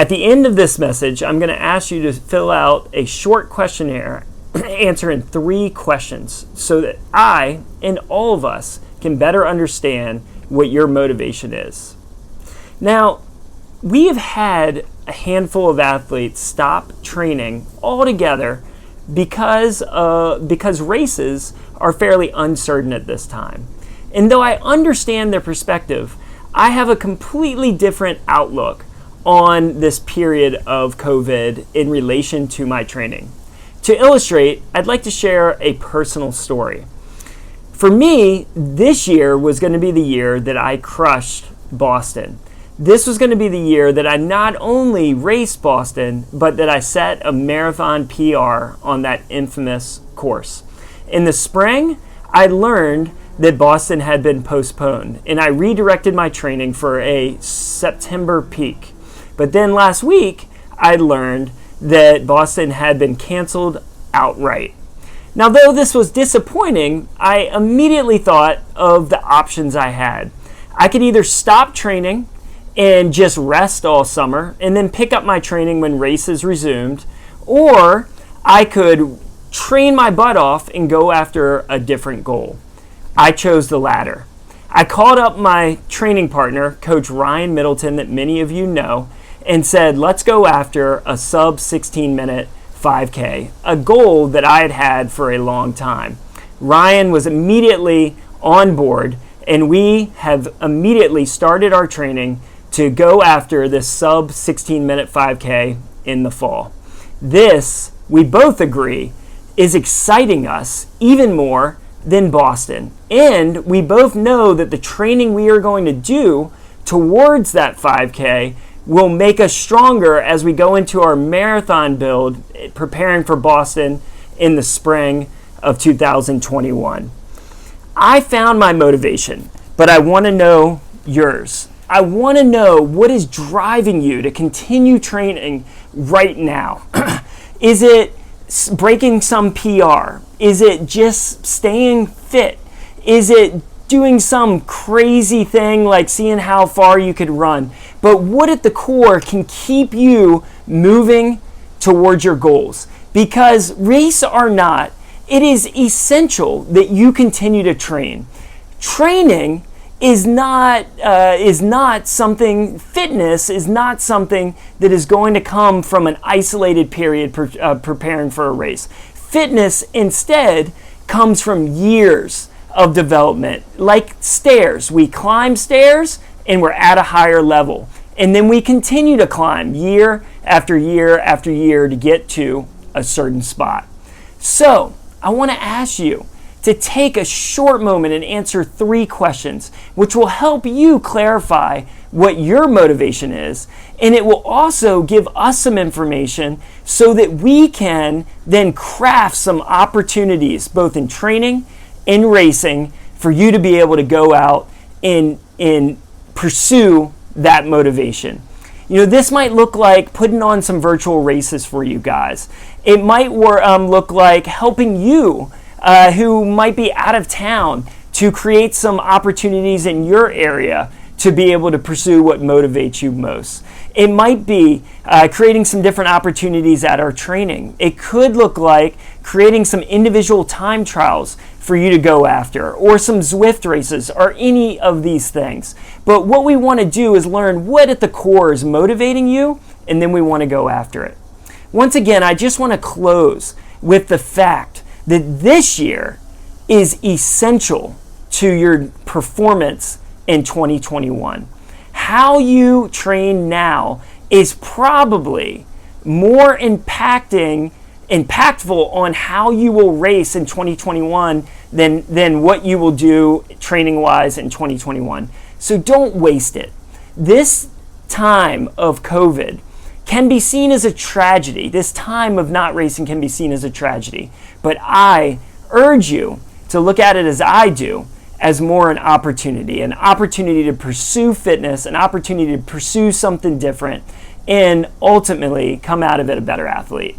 At the end of this message, I'm going to ask you to fill out a short questionnaire answering 3 questions so that I and all of us can better understand what your motivation is. Now, we have had a handful of athletes stop training altogether because races are fairly uncertain at this time. And though I understand their perspective, I have a completely different outlook on this period of COVID in relation to my training. To illustrate, I'd like to share a personal story. For me, this year was going to be the year that I crushed Boston. This was going to be the year that I not only raced Boston, but that I set a marathon PR on that infamous course. In the spring, I learned that Boston had been postponed, and I redirected my training for a September peak. But then last week, I learned that Boston had been canceled outright. Now, though this was disappointing, I immediately thought of the options I had. I could either stop training and just rest all summer and then pick up my training when races resumed, or I could train my butt off and go after a different goal. I chose the latter. I called up my training partner, Coach Ryan Middleton, that many of you know, and said, let's go after a sub 16-minute 5K, a goal that I had had for a long time. Ryan was immediately on board, and we have immediately started our training to go after this sub 16-minute 5K in the fall. This, we both agree, is exciting us even more than Boston. And we both know that the training we are going to do towards that 5K will make us stronger as we go into our marathon build, preparing for Boston in the spring of 2021. I found my motivation, but I want to know yours. I want to know what is driving you to continue training right now. Is it breaking some PR? Is it just staying fit? Is it doing some crazy thing like seeing how far you could run? But what at the core can keep you moving towards your goals? Because race or not, it is essential that you continue to train. Training is not something, fitness is not something that is going to come from an isolated period preparing for a race. Fitness instead comes from years of development, like stairs. We climb stairs and we're at a higher level. And then we continue to climb year after year after year to get to a certain spot. So I want to ask you to take a short moment and answer 3 questions, which will help you clarify what your motivation is. And it will also give us some information so that we can then craft some opportunities, both in training and racing, for you to be able to go out and pursue that motivation. You know, this might look like putting on some virtual races for you guys. It might look like helping you who might be out of town to create some opportunities in your area to be able to pursue what motivates you most. It might be creating some different opportunities at our training. It could look like creating some individual time trials for you to go after, or some Zwift races, or any of these things. But what we want to do is learn what at the core is motivating you, and then we want to go after it. Once again, I just want to close with the fact that this year is essential to your performance in 2021. How you train now is probably more impactful on how you will race in 2021 than what you will do training-wise in 2021. So don't waste it. This time of COVID can be seen as a tragedy. This time of not racing can be seen as a tragedy. But I urge you to look at it as I do, as more an opportunity to pursue fitness, an opportunity to pursue something different, and ultimately come out of it a better athlete.